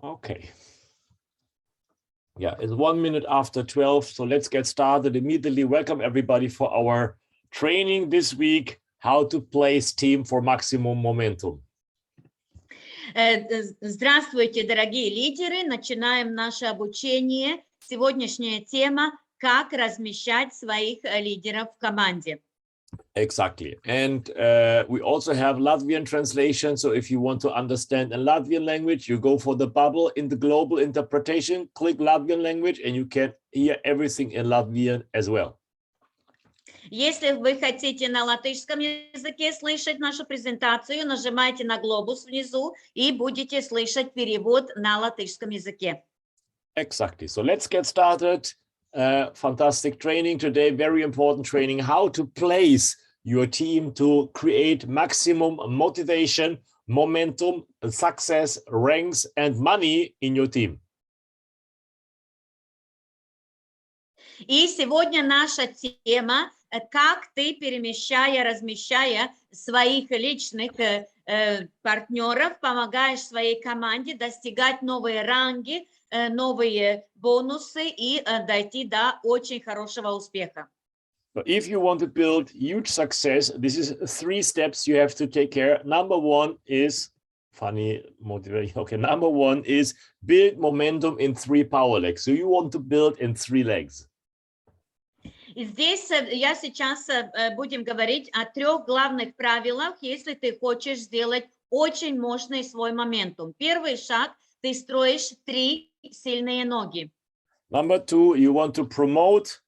Okay. Yeah, it's 1 minute after 12, so let's get started immediately. Welcome everybody for our training this week, how to place team for maximum momentum. Здравствуйте, дорогие лидеры. Начинаем наше обучение. Сегодняшняя тема – как размещать своих лидеров в команде. Exactly. And we also have Latvian translation. So if you want to understand a Latvian language, you go for the bubble in the global interpretation, click Latvian language, and you can hear everything in Latvian as well. Если вы хотите на латышском языке слышать нашу презентацию, нажимайте на глобус внизу и будете слышать перевод на латышском языке. Exactly. So let's get started. Fantastic training today. Very important training. How to place your team to create maximum motivation, momentum, success, ranks, and money in your team. И сегодня наша тема – как ты, перемещая, размещая своих личных партнеров, помогаешь своей команде достигать новые ранги, новые бонусы и дойти до очень хорошего успеха. So if you want to build huge success, this is 3 steps you have to take care. Number 1 is funny motivation. Okay, number 1 is build momentum in 3 power legs. So you want to build in 3 legs. И здесь я сейчас будем говорить о 3 главных правилах, если ты хочешь сделать очень мощный свой моментум. Первый шаг – ты строишь 3 сильные ноги. Number 2, you want to promote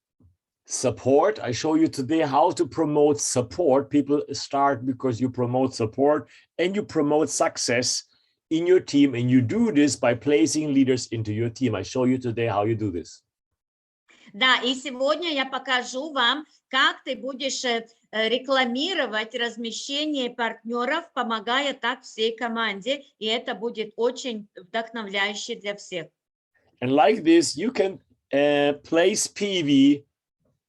support. I show you today how to promote support. People start because you promote support and you promote success in your team. And you do this by placing leaders into your team. I show you today how you do this. Да, и сегодня я покажу вам, как ты будешь рекламировать размещение партнеров, помогая так всей команде, и это будет очень вдохновляюще для всех. And like this, you can place PV.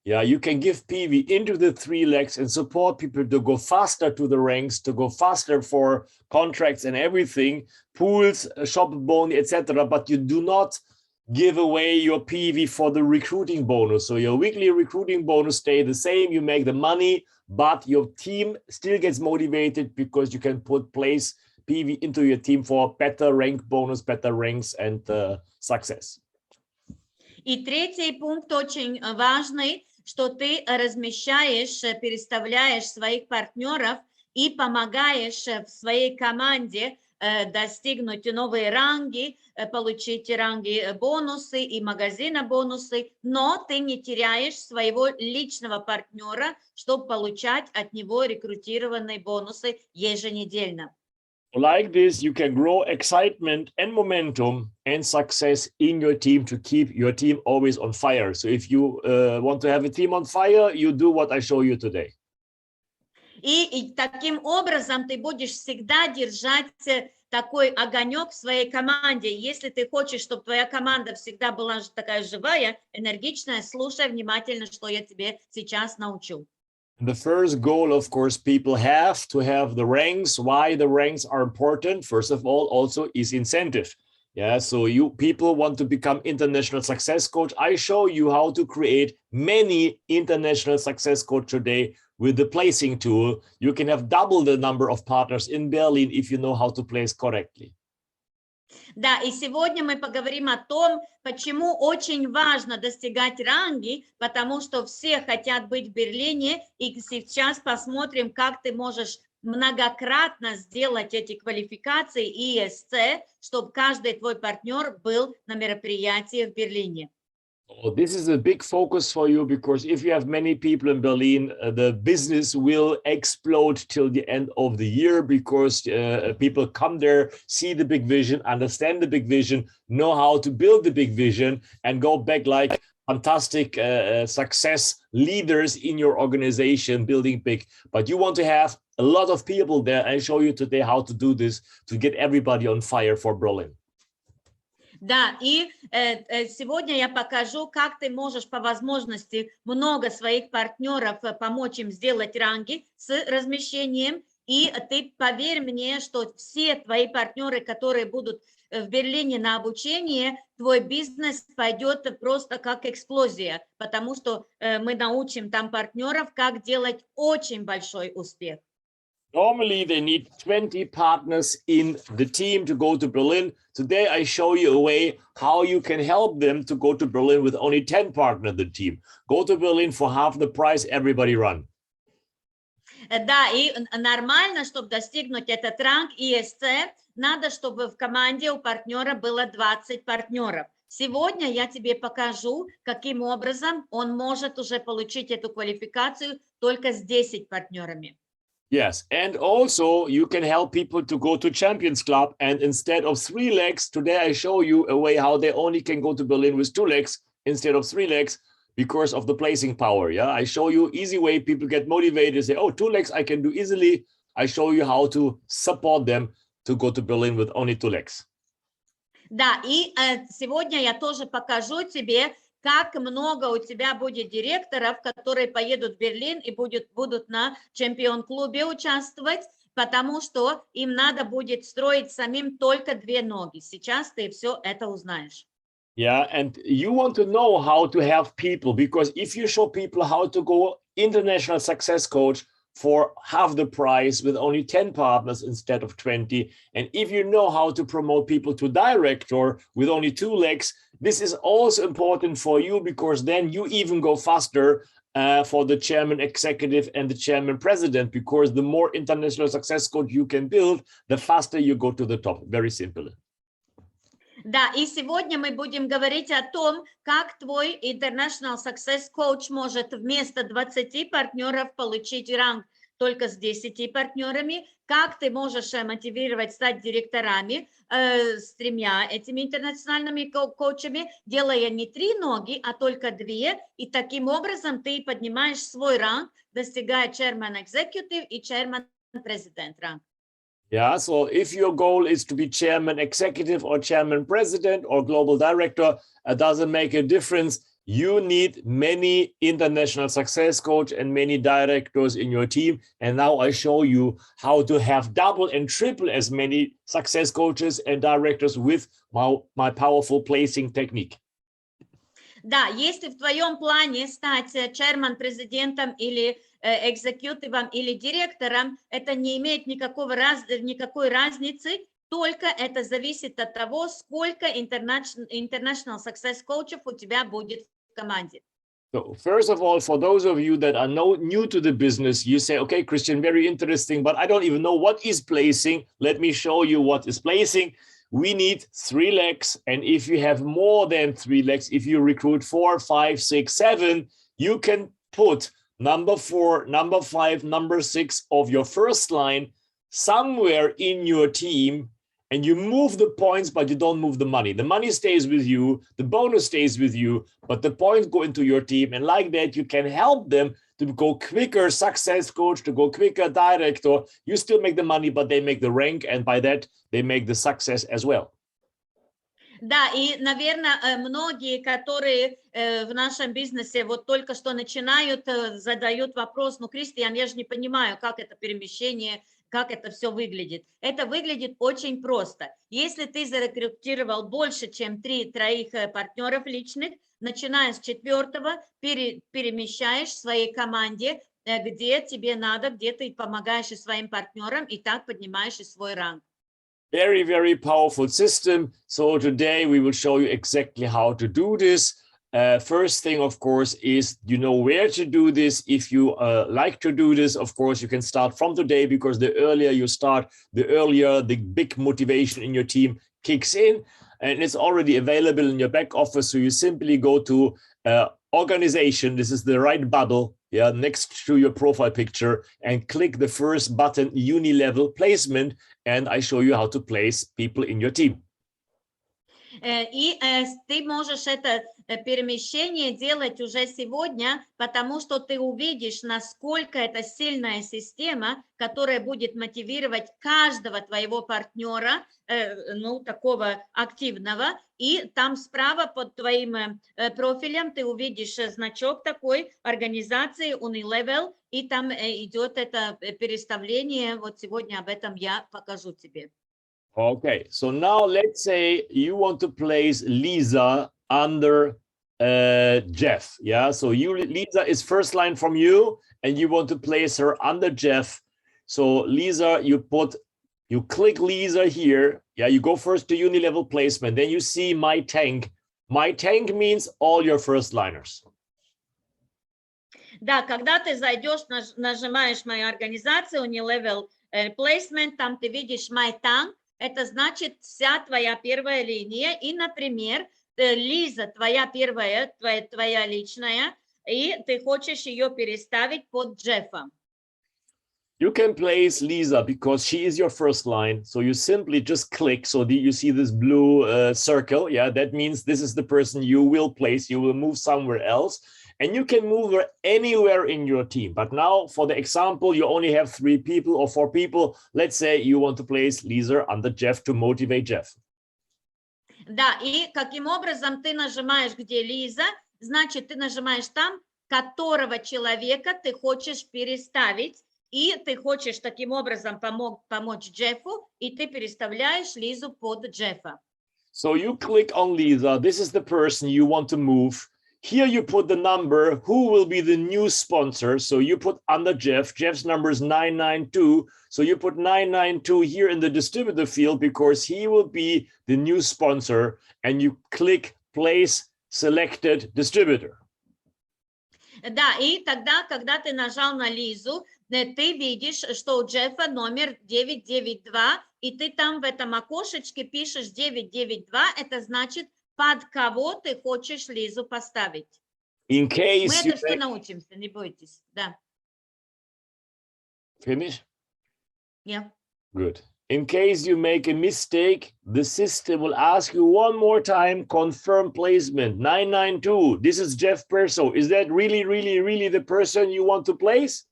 Yeah, you can give PV into the 3 legs and support people to go faster to the ranks, to go faster for contracts and everything, pools, shop bonus, etc. But you do not give away your PV for the recruiting bonus. So your weekly recruiting bonus stay the same. You make the money, but your team still gets motivated because you can place PV into your team for better rank bonus, better ranks and success. И третий пункт очень важный, что ты размещаешь, переставляешь своих партнеров и помогаешь в своей команде достигнуть новые ранги, получить ранги бонусы и магазина бонусы, но ты не теряешь своего личного партнера, чтобы получать от него рекрутированные бонусы еженедельно. Like this, you can grow excitement and momentum and success in your team to keep your team always on fire. So if you want to have a team on fire, you do what I show you today. И таким образом ты будешь всегда держать такой огонек в своей команде. Если ты хочешь, чтобы твоя команда всегда была такая живая, энергичная, слушай внимательно, что я тебе сейчас научу. The first goal, of course, people have to have the ranks. Why the ranks are important, first of all, also is incentive. Yeah, so people want to become international success coach. I show you how to create many international success coach today with the placing tool. You can have double the number of partners in Berlin if you know how to place correctly. Да, и сегодня мы поговорим о том, почему очень важно достигать ранги, потому что все хотят быть в Берлине, и сейчас посмотрим, как ты можешь многократно сделать эти квалификации ESC, чтобы каждый твой партнер был на мероприятии в Берлине. Oh, this is a big focus for you because if you have many people in Berlin, the business will explode till the end of the year because people come there, see the big vision, understand the big vision, know how to build the big vision, and go back like fantastic success leaders in your organization building big. But you want to have a lot of people there. I show you today how to do this to get everybody on fire for Berlin. Да, и сегодня я покажу, как ты можешь по возможности много своих партнеров помочь им сделать ранги с размещением И ты поверь мне, что все твои партнеры, которые будут в Берлине на обучении, твой бизнес пойдет просто как эксплозия, потому что мы научим там партнеров, как делать очень большой успех. Normally, they need 20 partners in the team to go to Berlin. Today, I show you a way how you can help them to go to Berlin with only 10 partners in the team. Go to Berlin for half the price, everybody run. Да, и нормально, чтобы достигнуть этот ранг ESC, надо, чтобы в команде у партнера было 20 партнеров. Сегодня я тебе покажу, каким образом он может уже получить эту квалификацию только с 10 партнерами. Yes, and also you can help people to go to Champions Club, and instead of 3 legs, today I show you a way how they only can go to Berlin with 2 legs instead of 3 legs because of the placing power. Yeah, I show you easy way people get motivated, say, oh, 2 legs I can do easily. I show you how to support them to go to Berlin with only 2 legs. Да, и сегодня я тоже покажу тебе, как много у тебя будет директоров, которые поедут в Берлин и будут на чемпион-клубе участвовать, потому что им надо будет строить самим только 2 ноги. Сейчас ты все это узнаешь. Yeah, and you want to know how to help people, because if you show people how to go international success coach for half the price with only 10 partners instead of 20, and if you know how to promote people to director with only 2 legs, this is also important for you, because then you even go faster for the chairman executive and the chairman president, because the more international success coach you can build, the faster you go to the top. Very simple. Да, и сегодня мы будем говорить о том, как твой International Success Coach может вместо 20 партнеров получить ранг только с 10 партнерами, как ты можешь мотивировать стать директорами с 3 этими интернациональными коучами, делая не 3 ноги, а только 2, и таким образом ты поднимаешь свой ранг, достигая Chairman Executive и Chairman President ранг. Yeah, so if your goal is to be chairman executive or chairman president or global director, it doesn't make a difference. You need many international success coach and many directors in your team. And now I show you how to have double and triple as many success coaches and directors with my powerful placing technique. Да, если в твоем плане стать chairman-президентом или экзекьютивом или директором, это не имеет никакой разницы, только это зависит от того, сколько international success coachев у тебя будет в команде. So first of all, for those of you that are new to the business, you say, okay, Christian, very interesting, but I don't even know what is placing. Let me show you what is placing. We need 3 legs. And if you have more than 3 legs, if you recruit 4, 5, 6, 7, you can put number 4, number 5, number 6 of your first line somewhere in your team, and you move the points, but you don't move the money. The money stays with you, the bonus stays with you, but the points go into your team. And like that, you can help them to go quicker success coach, to go quicker director. You still make the money, but they make the rank, and by that, they make the success as well. Да, и, наверное, многие, которые в нашем бизнесе вот только что начинают, задают вопрос, ну, Кристиан, я же не понимаю, как это перемещение, как это все выглядит. Это выглядит очень просто. Если ты зарекрутировал больше, чем 3 твоих партнеров личных, начиная с 4-го, перемещаешь в своей команде, где тебе надо, где ты помогаешь и своим партнерам, и так поднимаешь и свой ранг. Very, very powerful system. So today we will show you exactly how to do this. First thing, of course, is you know where to do this. If you like to do this, of course, you can start from today, because the earlier you start, the earlier the big motivation in your team kicks in. And it's already available in your back office. So you simply go to organization. This is the right bubble, yeah, next to your profile picture, and click the first button, uni-level placement. And I show you how to place people in your team. И ты можешь это перемещение делать уже сегодня, потому что ты увидишь, насколько это сильная система, которая будет мотивировать каждого твоего партнера, ну, такого активного, и там справа под твоим профилем ты увидишь значок такой организации Unilevel, и там идет это переставление, вот сегодня об этом я покажу тебе. Okay, so now let's say you want to place Lisa under Jeff. Yeah, so Lisa is first line from you, and you want to place her under Jeff. So Lisa, you click Lisa here. Yeah, you go first to unilevel placement. Then you see my tank. My tank means all your first liners. Да, когда ты зайдешь, нажимаешь мою организацию Unilevel Placement, там ты видишь My Tank, это значит вся твоя первая линия, и, например, Лиза, твоя первая, твоя личная, и ты хочешь ее переставить под Джеффа. You can place Lisa because she is your first line. So you simply just click. So you see this blue circle. Yeah, that means this is the person you will place. You will move somewhere else. And you can move her anywhere in your team. But now, for the example, you only have 3 people or 4 people. Let's say you want to place Lisa under Jeff to motivate Jeff. Да, и каким образом ты нажимаешь, где Лиза, значит, ты нажимаешь там, которого человека ты хочешь переставить, и ты хочешь таким образом помочь Джеффу, и ты переставляешь Лизу под Джеффа. So you click on Lisa. This is the person you want to move. Here you put the number, who will be the new sponsor. So you put under Jeff, Jeff's number is 992. So you put 992 here in the distributor field because he will be the new sponsor, and you click place selected distributor. Да, и тогда, когда ты нажал на Лизу, ты видишь, что у Джеффа номер 992, и ты там в этом окошечке пишешь 992, это значит, под кого ты хочешь Лизу поставить. In case мы это все научимся, не бойтесь. Да. Finish? Yeah. Good. In case you make a mistake, the system will ask you one more time, confirm placement, 992. This is Jeff Perso. Is that really the person you want to place?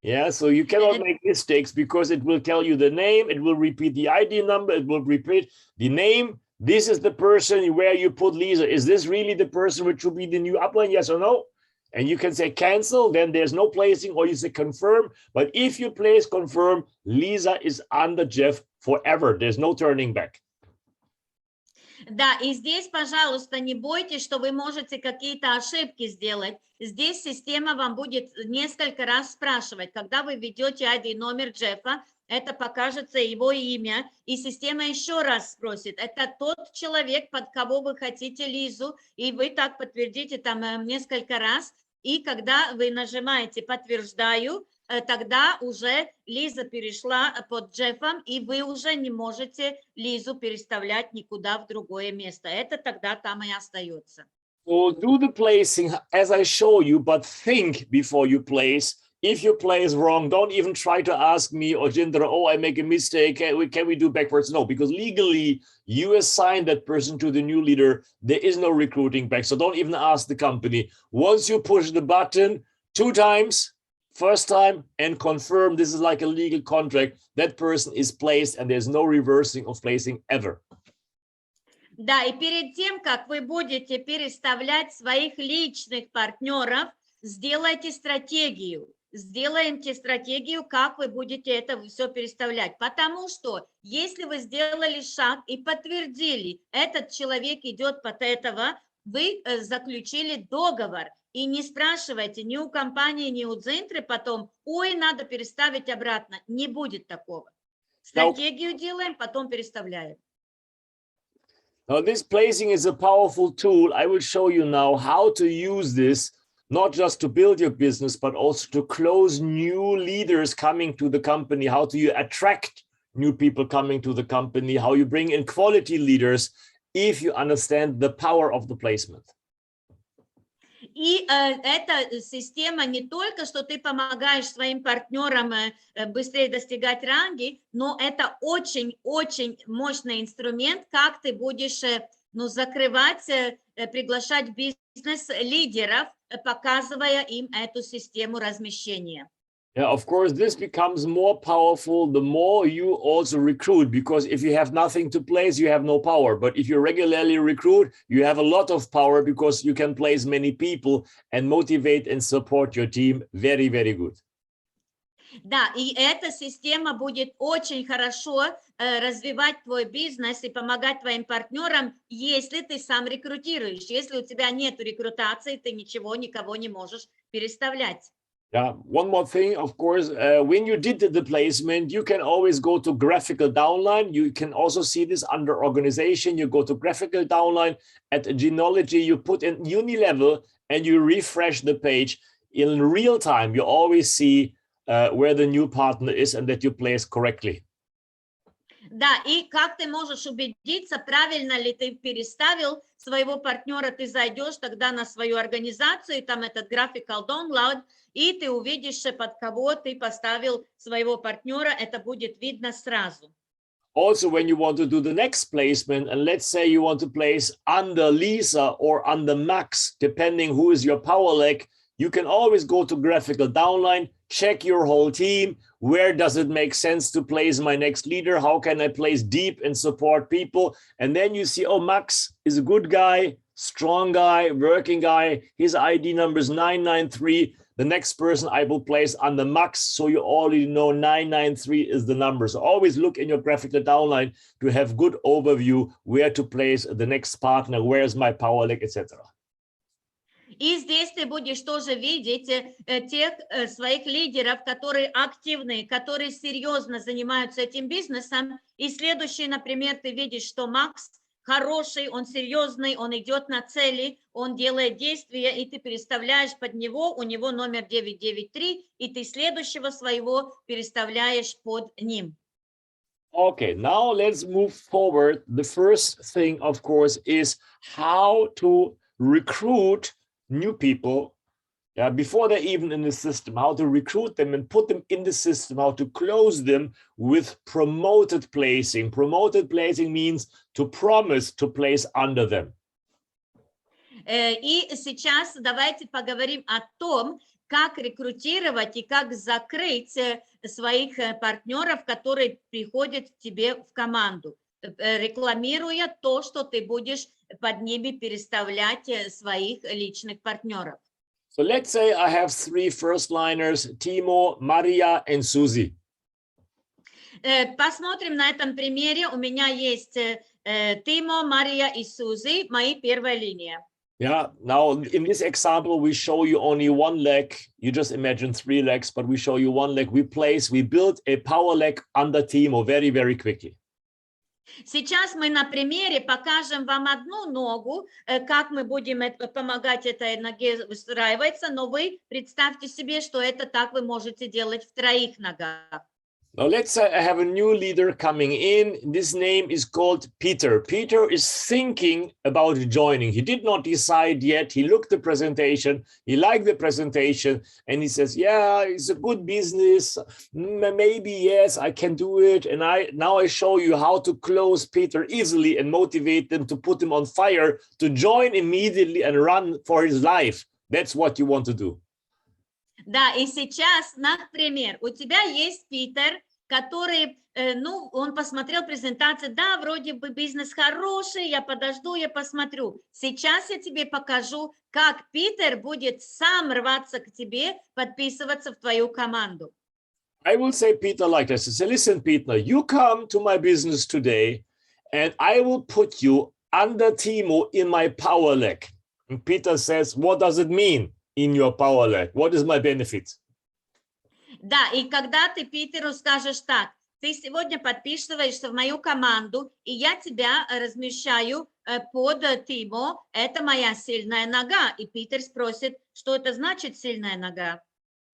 Yeah, so you cannot make mistakes because it will tell you the name, it will repeat the ID number, it will repeat the name. This is the person where you put Lisa. Is this really the person which will be the new upline? Yes or no? And you can say cancel, then there's no placing, or you say confirm. But if you place confirm, Lisa is under Jeff forever. There's no turning back. Да, и здесь, пожалуйста, не бойтесь, что вы можете какие-то ошибки сделать. Здесь система вам будет несколько раз спрашивать, когда вы введете ID номер Джеффа, это покажется его имя, и система еще раз спросит, это тот человек, под кого вы хотите Лизу, и вы так подтвердите там несколько раз, и когда вы нажимаете «подтверждаю», тогда уже Лиза перешла под Джеффом, и вы уже не можете Лизу переставлять никуда в другое место. Это тогда там и остается. So do the placing as I show you, but think before you place. If you place wrong, don't even try to ask me or Jinder, oh, I make a mistake, can we do backwards? No, because legally you assign that person to the new leader. There is no recruiting back. So don't even ask the company. Once you push the button 2 times, first time, and confirm, this is like a legal contract, that person is placed and there's no reversing of placing ever. Да, и перед тем, как вы будете переставлять своих личных партнеров, сделайте стратегию. Сделайте стратегию, как вы будете это все переставлять. Потому что, если вы сделали шаг и подтвердили, этот человек идет под этого, вы заключили договор. И не спрашивайте ни у компании, ни у Дзинтры потом, ой, надо переставить обратно. Не будет такого. Стратегию делаем, потом переставляем. Now, this placing is a powerful tool. I will show you now how to use this, not just to build your business, but also to close new leaders coming to the company, how do you attract new people coming to the company, how you bring in quality leaders, if you understand the power of the placement. И эта система не только, что ты помогаешь своим партнерам быстрее достигать ранги, но это очень-очень мощный инструмент, как ты будешь но закрывать, приглашать бизнес-лидеров, показывая им эту систему размещения. Yeah, of course, this becomes more powerful the more you also recruit, because if you have nothing to place, you have no power. But if you regularly recruit, you have a lot of power because you can place many people and motivate and support your team very, very good. Да, и эта система будет очень хорошо развивать твой бизнес и помогать твоим партнерам, если ты сам рекрутируешь. Если у тебя нет рекрутации, ты ничего, никого не можешь переставлять. Yeah, one more thing, of course, when you did the placement, you can always go to graphical downline. You can also see this under organization. You go to graphical downline at genealogy, you put in unilevel and you refresh the page. In real time, you always see where the new partner is and that you place correctly. Да, и как ты можешь убедиться, правильно ли ты переставил своего партнера, ты зайдешь тогда на свою организацию, и там этот graphical download, и ты увидишь, под кого ты поставил своего партнера, это будет видно сразу. Also, when you want to do the next placement, and let's say you want to place under Lisa or under Max, depending who is your power leg, you can always go to graphical downline, check your whole team. Where does it make sense to place my next leader? How can I place deep and support people? And then you see, oh, Max is a good guy, strong guy, working guy. His ID number is 993. The next person I will place under Max. So you already know 993 is the number. So always look in your graphical downline to have good overview where to place the next partner, where's my power leg, etc. И здесь ты будешь тоже видеть тех своих лидеров, которые активные, которые серьезно занимаются этим бизнесом. И следующий, например, ты видишь, что Макс хороший, он серьезный, он идет на цели, он делает действия, и ты переставляешь под него, у него номер 993, и ты следующего своего переставляешь под ним. Okay, now let's move forward. The first thing, of course, is how to recruit new people, yeah, before they're even in the system, how to recruit them and put them in the system, how to close them with promoted placing. Promoted placing means to promise to place under them. И сейчас давайте поговорим о том, как рекрутировать и как закрыть своих партнеров, которые приходят к тебе в команду, рекламируя то, что ты будешь под ними переставлять своих личных партнеров. So let's say I have 3 first-liners, Timo, Maria, and Susie. Посмотрим на этом примере. У меня есть Тимо, Мария и Сузи, мои первая линия. Yeah, now in this example, we show you only one leg. You just imagine 3 legs, but we show you one leg. We build a power leg under Timo very, very quickly. Сейчас мы на примере покажем вам одну ногу, как мы будем помогать этой ноге выстраиваться, но вы представьте себе, что это так вы можете делать в 3 ногах. Now let's say I have a new leader coming in. This name is called Peter. Peter is thinking about joining. He did not decide yet. He looked at the presentation. He liked the presentation and he says, yeah, it's a good business. Maybe, yes, I can do it. And now I show you how to close Peter easily and motivate them to put him on fire, to join immediately and run for his life. That's what you want to do. Да, и сейчас, например, у тебя есть Питер, который, он посмотрел презентацию, да, вроде бы бизнес хороший, я подожду, я посмотрю. Сейчас я тебе покажу, как Питер будет сам рваться к тебе, подписываться в твою команду. I will say Peter like this. I say, listen, Peter, you come to my business today and I will put you under Timo in my power leg. And Peter says, what does it mean? In your power leg, what is my benefit? Да, и когда ты Питеру скажешь так, ты сегодня подписываешься в мою команду, и я тебя размещаю под Тимо, это моя сильная нога. И Питер спросит, что это значит сильная нога?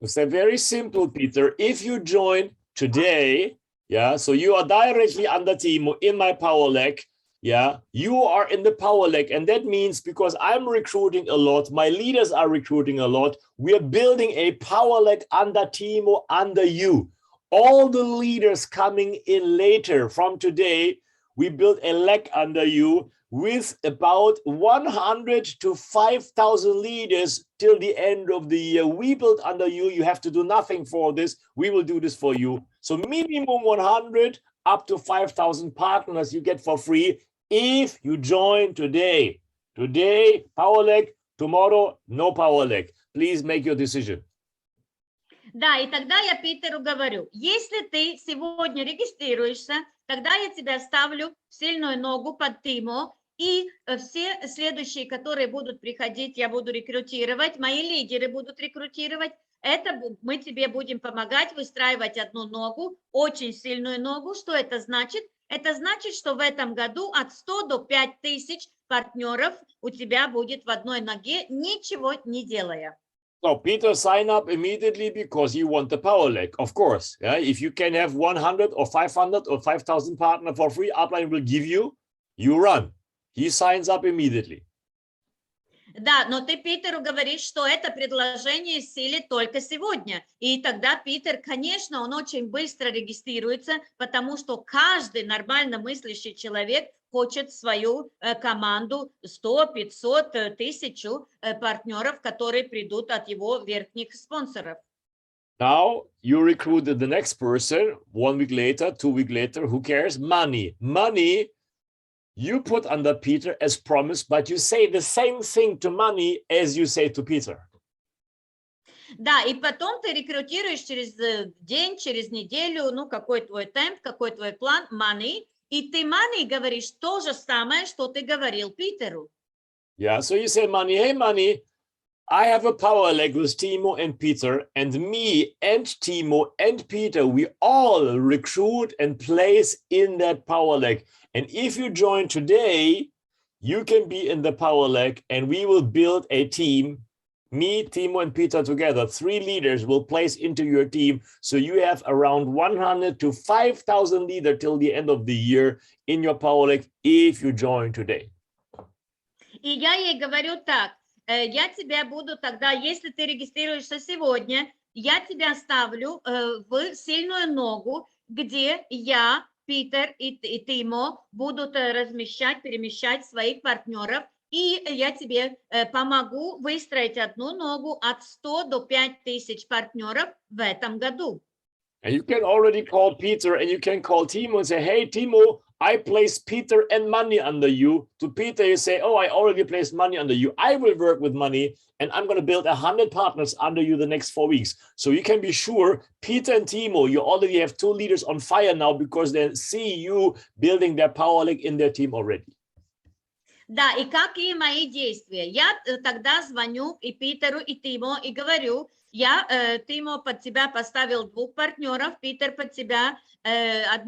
It's very simple, Peter. If you join today, yeah, so you are directly under Timo in my power leg. Yeah, you are in the power leg. And that means because I'm recruiting a lot, my leaders are recruiting a lot, we're building a power leg under Timo, under you. All the leaders coming in later from today we build a leg under you with about 100 to 5,000 leaders till the end of the year. We build under you. You have to do nothing for this. We will do this for you. So minimum 100 up to 5,000 partners you get for free if you join today. Today, power leg. Tomorrow, no power leg. Please make your decision. Да, и тогда я Питеру говорю, если ты сегодня регистрируешься, тогда я тебя ставлю в сильную ногу под Тимо, и все следующие, которые будут приходить, я буду рекрутировать, мои лидеры будут рекрутировать, это мы тебе будем помогать выстраивать одну ногу, очень сильную ногу. Что это значит? Это значит, что в этом году от 100 до 5000 партнеров у тебя будет в одной ноге, ничего не делая. So Peter, sign up immediately because you want the power leg, of course. Yeah? If you can have 100 or 500 or 5,000 partner for free, upline will give you, you run. He signs up immediately. Да, но ты Питеру говоришь, что это предложение в силе только сегодня. И тогда Питер, конечно, он очень быстро регистрируется, потому что каждый нормально мыслящий человек хочет свою команду 100, 500, 1000 партнеров, которые придут от его верхних спонсоров. Now you recruited the next person 1 week later, 2 weeks later, who cares? Money. Money you put under Peter as promised, but you say the same thing to money as you say to Peter. Да, и потом ты рекрутируешь через день, через неделю, ну, какой твой темп, какой твой план, money, и ты money говоришь то же самое, что ты говорил Питеру. Yeah, so you say money, hey money, I have a power leg with Timo and Peter, and me and Timo and Peter, we all recruit and place in that power leg. And if you join today, you can be in the power leg and we will build a team. Me, Timo, and Peter together, 3 leaders will place into your team. So you have around 100 to 5,000 leaders till the end of the year in your power leg if you join today. И я ей говорю так, я тебя буду тогда, если ты регистрируешься сегодня, я тебя ставлю в сильную ногу, где я, Питер и Тимо будут размещать, перемещать своих партнеров, и я тебе помогу выстроить одну ногу от 100 до 5000 партнеров в этом году. And you can already call Peter and you can call Timo and say, hey, Timo, I placed Peter and money under you. To Peter, you say, oh, I already placed money under you. I will work with money and I'm going to build 100 partners under you the next 4 weeks. So you can be sure, Peter and Timo, you already have 2 leaders on fire now because they see you building their power leg in their team already. Да, и какие мои действия? Я тогда звоню и Питеру, и Тимо, и говорю, я, Тимо, под тебя поставил 2 партнеров, Питер под тебя 1,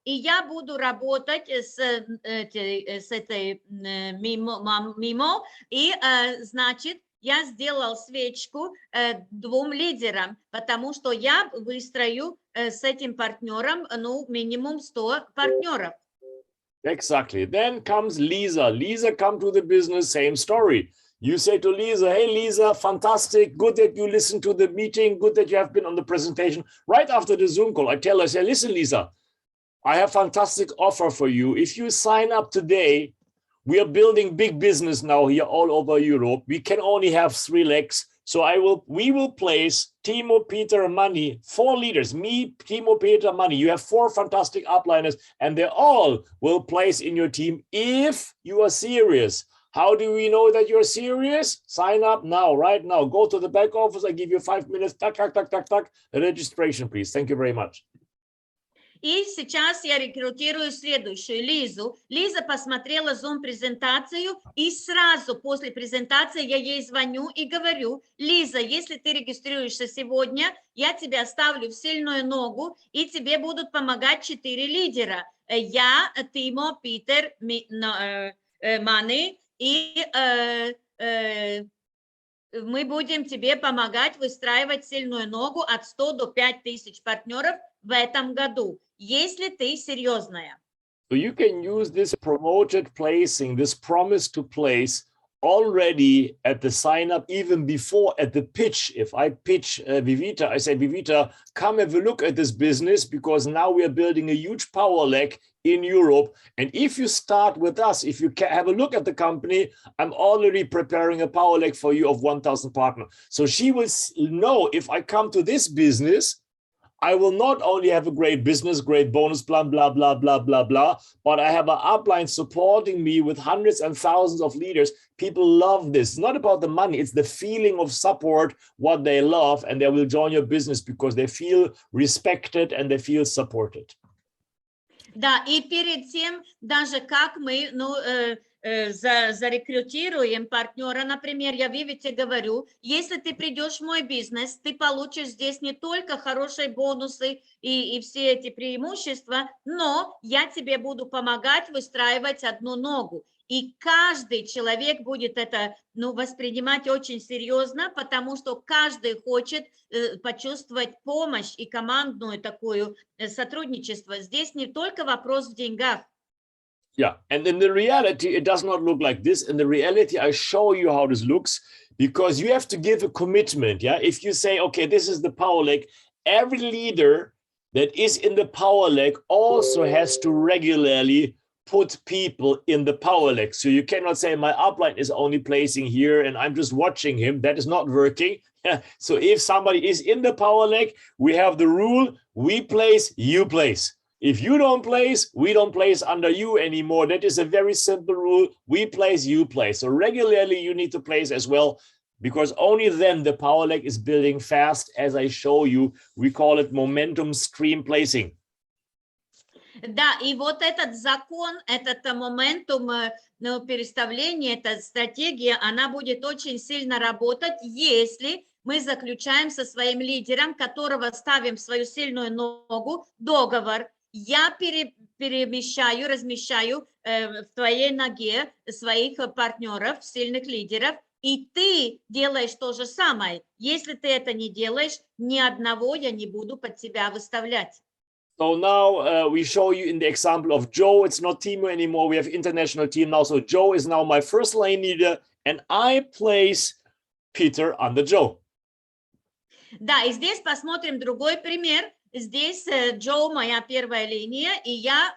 и я буду работать с этой мимо, и, значит, я сделал свечку 2 лидерам, потому что я выстрою с этим партнером, ну, минимум 100 партнеров. Exactly. Then comes Lisa. Lisa come to the business, same story. You say to Lisa, hey, Lisa, fantastic. Good that you listened to the meeting. Good that you have been on the presentation. Right after the Zoom call, I tell her, I say, listen, Lisa, I have a fantastic offer for you. If you sign up today, we are building big business now here all over Europe. We can only have 3 legs. So we will place Timo, Peter, and Money, 4 leaders, me, Timo, Peter, Money. You have 4 fantastic upliners and they all will place in your team if you are serious. How do we know that you're serious? Sign up now, right now. Go to the back office. I give you 5 minutes. Tuck, tuck, tuck, tuck, tuck. Registration, please. Thank you very much. И сейчас я рекрутирую следующую Лизу. Лиза посмотрела Zoom-презентацию, и сразу после презентации я ей звоню и говорю, Лиза, если ты регистрируешься сегодня, я тебя ставлю в сильную ногу, и тебе будут помогать 4 лидера. Я, Тимо, Питер, Мани, и мы будем тебе помогать выстраивать сильную ногу от 100 до 5000 партнеров в этом году, если ты серьезная. So you can use this promoted placing, this promise to place already at the sign up, even before at the pitch. If I pitch Vivita, I say, Vivita, come have a look at this business, because now we are building a huge power leg in Europe. And if you start with us, if you have a look at the company, I'm already preparing a power leg for you of 1,000 partners. So she will know, if I come to this business, I will not only have a great business, great bonus plan, blah, blah, blah, blah, blah, but I have an upline supporting me with hundreds and thousands of leaders. People love this. It's not about the money. It's the feeling of support, what they love, and they will join your business because they feel respected and they feel supported. Да, и перед тем, даже как мы зарекрутируем партнера, например, я Вивите говорю, если ты придешь в мой бизнес, ты получишь здесь не только хорошие бонусы и все эти преимущества, но я тебе буду помогать выстраивать одну ногу. И каждый человек будет это воспринимать очень серьезно, потому что каждый хочет почувствовать помощь и командную такую сотрудничество. Здесь не только вопрос в деньгах. Yeah, and in the reality, it does not look like this. In the reality, I show you how this looks, because you have to give a commitment. Yeah, if you say, okay, this is the power leg, every leader that is in the power leg also has to regularly put people in the power leg. So you cannot say my upline is only placing here and I'm just watching him. That is not working. So if somebody is in the power leg, we have the rule, we place, you place. If you don't place, we don't place under you anymore. That is a very simple rule. We place, you place. So regularly you need to place as well, because only then the power leg is building fast. As I show you, we call it momentum stream placing. Да, и вот этот закон, этот моментум переставления, эта стратегия, она будет очень сильно работать, если мы заключаем со своим лидером, которого ставим в свою сильную ногу, договор. Я перемещаю, размещаю в твоей ноге своих партнеров, сильных лидеров, и ты делаешь то же самое. Если ты это не делаешь, ни одного я не буду под тебя выставлять. So now we show you in the example of Joe. It's not Timo anymore. We have international team now. So Joe is now my first line leader, and I place Peter under Joe. Да, и здесь посмотрим другой пример. Здесь Джо моя первая линия, и я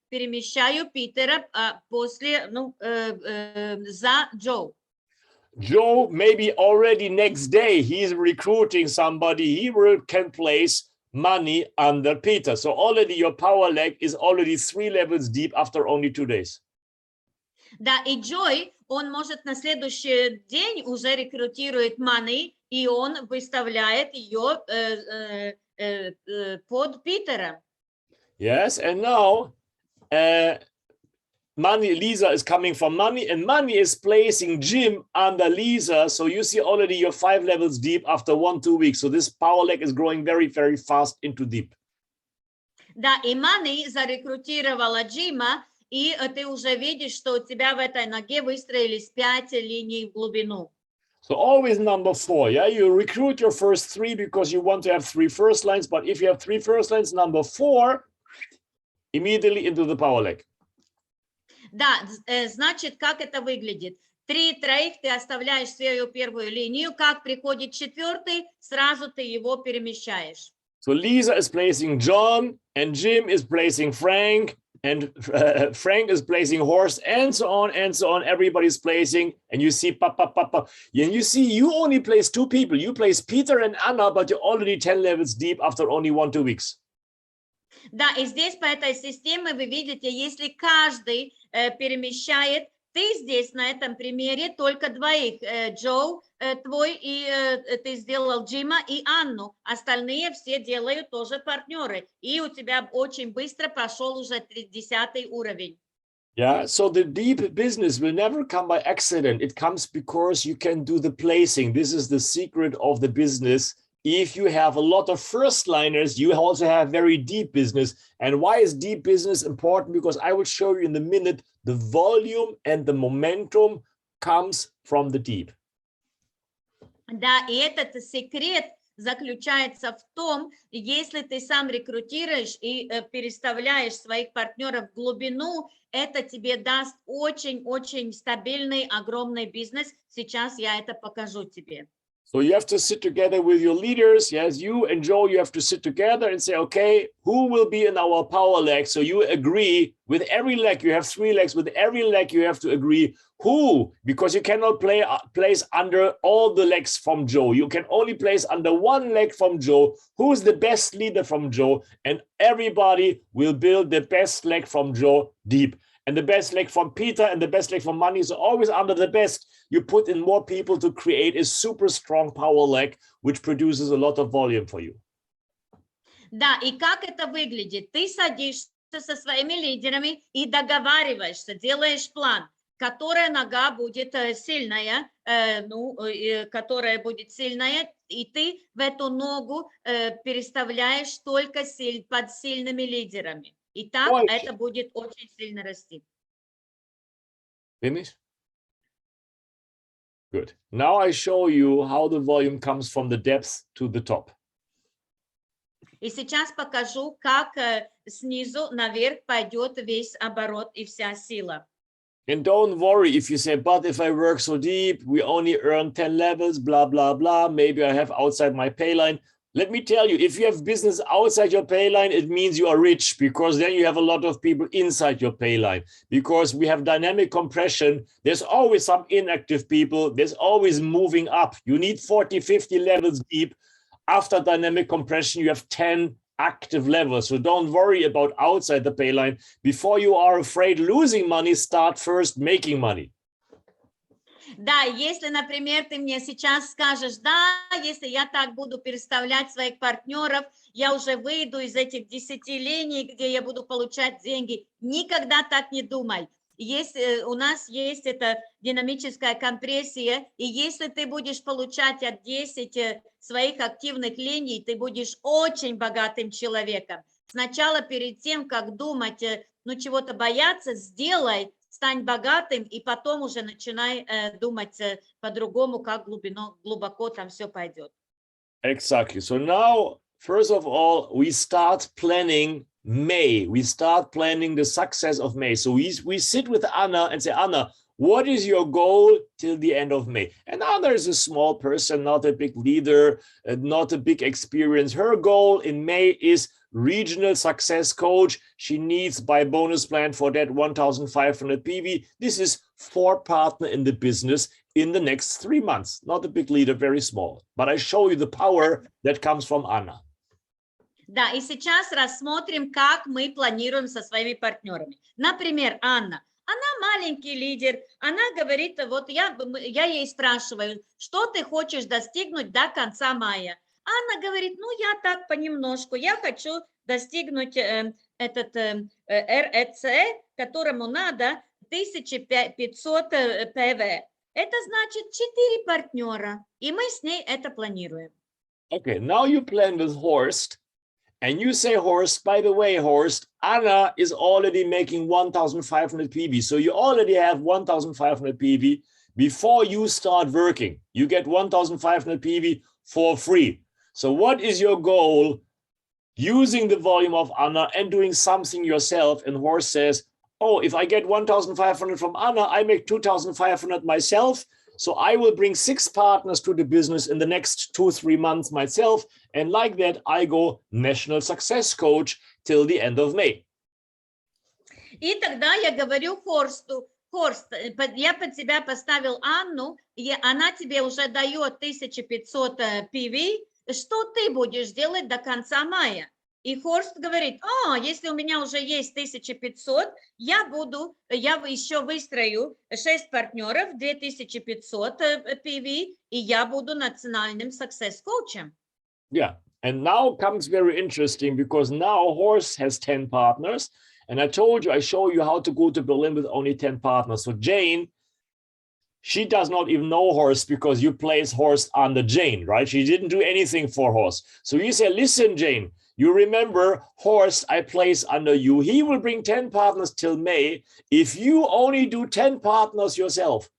перемещаю Питера после, за Джо. Joe, maybe already next day, he's recruiting somebody. He can place money under Peter. So already your power leg is already 3 levels deep after only 2 days. Да, и Джой, он может на следующий день уже рекрутирует money, и он выставляет ее под Питера. Yes, and now money, Lisa is coming from money, and money is placing Jim under Lisa. So you see already you're 5 levels deep after 1-2 weeks. So this power leg is growing very, very fast into deep. Да, и money зарекрутировала Джима, и ты уже видишь, что у тебя в этой ноге выстроились 5 линий в глубину. So always number 4, yeah? You recruit your first 3 because you want to have 3 first lines, but if you have 3 first lines, number 4, immediately into the power leg. Да, значит, как это выглядит? 3 троих ты оставляешь свою первую линию, как приходит 4-й, сразу ты его перемещаешь. So Lisa is placing John, and Jim is placing Frank, and Frank is placing Horst, and so on, and so on. Everybody's placing, and you see, and you see, you only place 2 people. You place Peter and Anna, but you're already 10 levels deep after only 1-2 weeks. Да, и здесь по этой системе вы видите, если каждый перемещает, ты здесь на этом примере только 2, Джо твой, и ты сделал Джима и Анну. Остальные все делают тоже партнеры. И у тебя очень быстро пошел уже 10-й уровень. Yeah, so the deep business will never come by accident. It comes because you can do the placing. This is the secret of the business. If you have a lot of first liners, you also have very deep business. And why is deep business important? Because I will show you in a minute, the volume and the momentum comes from the deep. Да, и этот секрет заключается в том, если ты сам рекрутируешь и переставляешь своих партнеров в глубину, это тебе даст очень-очень стабильный, огромный бизнес. Сейчас я это покажу тебе. So you have to sit together with your leaders. Yes, you and Joe, you have to sit together and say, okay, who will be in our power leg? So you agree with every leg. You have 3 legs. With every leg, you have to agree who, because you cannot place under all the legs from Joe. You can only place under 1 leg from Joe. Who's the best leader from Joe? And everybody will build the best leg from Joe deep. And the best leg from Peter and the best leg from money is always under the best. You put in more people to create a super strong power leg, which produces a lot of volume for you. Да, и как это выглядит? Ты садишься со своими лидерами и договариваешься, делаешь план, которая нога будет сильная, которая будет сильная, и ты в эту ногу переставляешь только под сильными лидерами. И так это будет очень сильно расти. Finish? Good. Now I show you how the volume comes from the depths to the top. И сейчас покажу, как снизу наверх пойдет весь оборот и вся сила. And don't worry if you say, but if I work so deep, we only earn 10 levels, blah, blah, blah. Maybe I have outside my pay line. Let me tell you, if you have business outside your pay line, it means you are rich, because then you have a lot of people inside your pay line. Because we have dynamic compression, there's always some inactive people. There's always moving up. You need 40, 50 levels deep. After dynamic compression, you have 10 active levels. So don't worry about outside the pay line. Before you are afraid losing money, start first making money. Да, если, например, ты мне сейчас скажешь, да, если я так буду переставлять своих партнеров, я уже выйду из этих 10 линий, где я буду получать деньги. Никогда так не думай. У нас есть эта динамическая компрессия, и если ты будешь получать от 10 своих активных линий, ты будешь очень богатым человеком. Сначала перед тем, как думать, чего-то бояться, сделай, стань богатым, и потом уже начинай думать по-другому, как глубоко там все пойдет. Exactly. So now, first of all, we start planning May. We start planning the success of May. So we sit with Anna and say, Anna, what is your goal till the end of May? And Anna is a small person, not a big leader, not a big experience. Her goal in May is regional success coach. She needs by bonus plan for that 1,500 PV. This is 4 partner in the business in the next 3 months. Not a big leader, very small. But I show you the power that comes from Anna. Да, и сейчас рассмотрим, как мы планируем со своими партнерами. Например, Анна. Она маленький лидер, она говорит, вот я ей спрашиваю, что ты хочешь достигнуть до конца мая? Анна говорит, я так понемножку, я хочу достигнуть этот РЭЦ, которому надо 1500 ПВ. Это значит 4 партнера, и мы с ней это планируем. Okay, now you plan with Horst. And you say, Horst, by the way, Horst, Anna is already making 1,500 PV. So you already have 1,500 PV before you start working. You get 1,500 PV for free. So what is your goal using the volume of Anna and doing something yourself? And Horst says, oh, if I get 1,500 from Anna, I make 2,500 myself. So I will bring 6 partners to the business in the next 2-3 months myself. And like that, I go national success coach till the end of May. И тогда я говорю Хорсту, Хорст, я под тебя поставил Анну, и она тебе уже дает 1500 PV. Что ты будешь делать до конца мая? И Хорст говорит, если у меня уже есть 1500, я еще выстрою 6 партнеров, 2500 PV, и я буду национальным success-коучем. Yeah, and now comes very interesting, because now Horst has 10 partners, and I told you, I show you how to go to Berlin with only 10 partners. So Jane, she does not even know Horst, because you place Horst under Jane, right? She didn't do anything for Horst. So you say, listen, Jane, you remember Horst, I place under you. He will bring 10 partners till May. If you only do 10 partners yourself,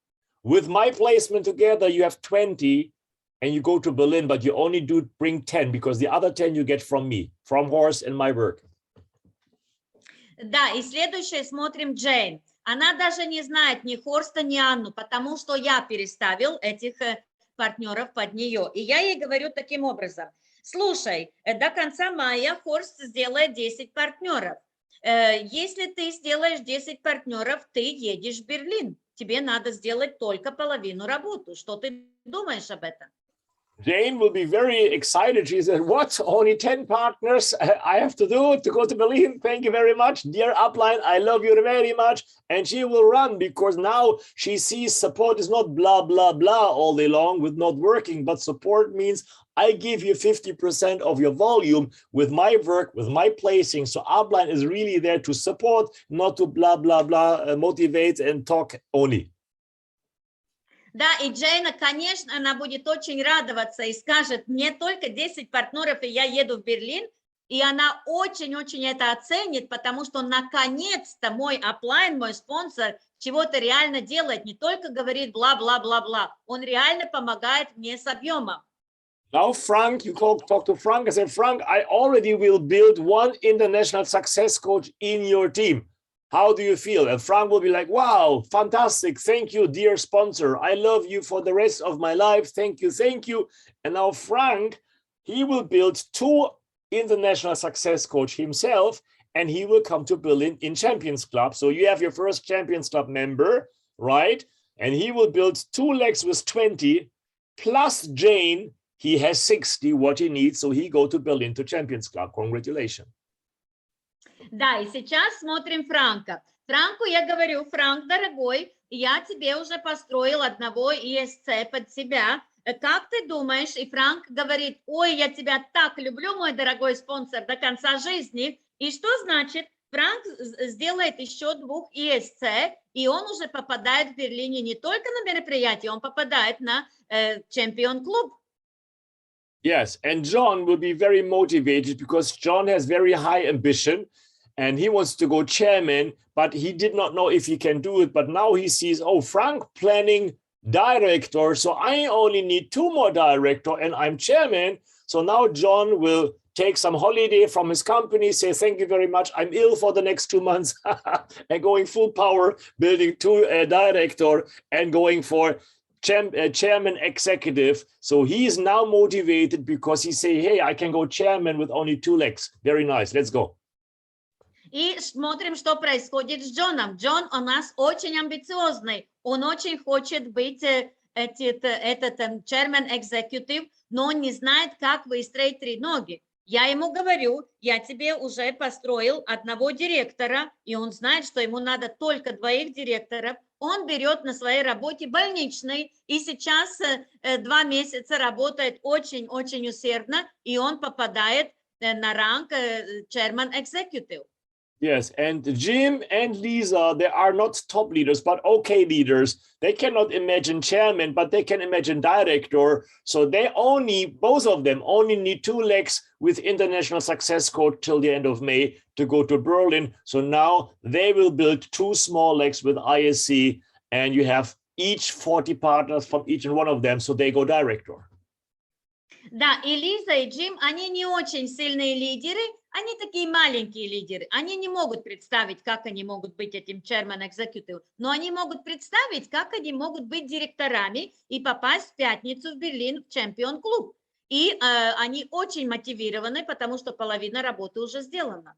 with my placement together, you have 20. and you go to Berlin, but you only bring 10 because the other 10 you get from me, from Horst and my work. Да, и следующее смотрим Джейн. Она даже не знает ни Хорста, ни Анну, потому что я переставил этих партнеров под нее. И я ей говорю таким образом. Слушай, до конца мая Хорст сделает 10 партнеров. Если ты сделаешь 10 партнеров, ты едешь в Берлин. Тебе надо сделать только половину работы. Что ты думаешь об этом? Jane will be very excited. She said, what? Only 10 partners I have to do to go to Berlin? Thank you very much. Dear upline, I love you very much. And she will run because now she sees support is not blah, blah, blah all day long with not working, but support means I give you 50% of your volume with my work, with my placing. So upline is really there to support, not to blah, blah, blah, motivate and talk only. Да, и Джейна, конечно, она будет очень радоваться и скажет, мне только 10 партнеров, и я еду в Берлин, и она очень-очень это оценит, потому что наконец-то мой апплайн, мой спонсор чего-то реально делает, не только говорит бла-бла-бла-бла, он реально помогает мне с объемом. Now, Frank, you talk to Frank and say, Frank, I already will build one international success coach in your team. How do you feel? And Frank will be like, wow, fantastic. Thank you, dear sponsor. I love you for the rest of my life. Thank you. Thank you. And now Frank, he will build 2 international success coach himself, and he will come to Berlin in Champions Club. So you have your first Champions Club member, right? And he will build 2 legs with 20 plus Jane. He has 60, what he needs. So he go to Berlin to Champions Club. Congratulations. Да, и сейчас смотрим Франка. Франку я говорю, Франк, дорогой, я тебе уже построил одного ESC под себя. Как ты думаешь? И Франк говорит, ой, я тебя так люблю, мой дорогой спонсор, до конца жизни. И что значит? Франк сделает еще 2 ESC, и он уже попадает в Берлине не только на мероприятие, он попадает на Champion Club. Yes, and John will be very motivated because John has very high ambition and he wants to go chairman, but he did not know if he can do it. But now he sees, oh, Frank planning director. So I only need 2 more director and I'm chairman. So now John will take some holiday from his company, say, thank you very much. I'm ill for the next 2 months and going full power, building 2 director and going for chairman executive. So he is now motivated because he say, hey, I can go chairman with only 2 legs. Very nice. Let's go. И смотрим, что происходит с Джоном. Джон у нас очень амбициозный. Он очень хочет быть этот chairman executive, но он не знает, как выстроить 3 ноги. Я ему говорю, я тебе уже построил 1 директора, и он знает, что ему надо только 2 директоров. Он берет на своей работе больничный, и сейчас 2 месяца работает очень-очень усердно, и он попадает на ранг chairman executive. Yes, and Jim and Lisa, they are not top leaders, but okay leaders. They cannot imagine chairman, but they can imagine director. So they both of them only need 2 legs with international success coach till the end of May to go to Berlin. So now they will build 2 small legs with ISC, and you have each 40 partners from each and one of them. So they go director. Да, и Лиза, и Джим, они не очень сильные лидеры, они такие маленькие лидеры. Они не могут представить, как они могут быть этим chairman executive, но они могут представить, как они могут быть директорами и попасть в пятницу в Берлин в Champion Club. И они очень мотивированы, потому что половина работы уже сделана.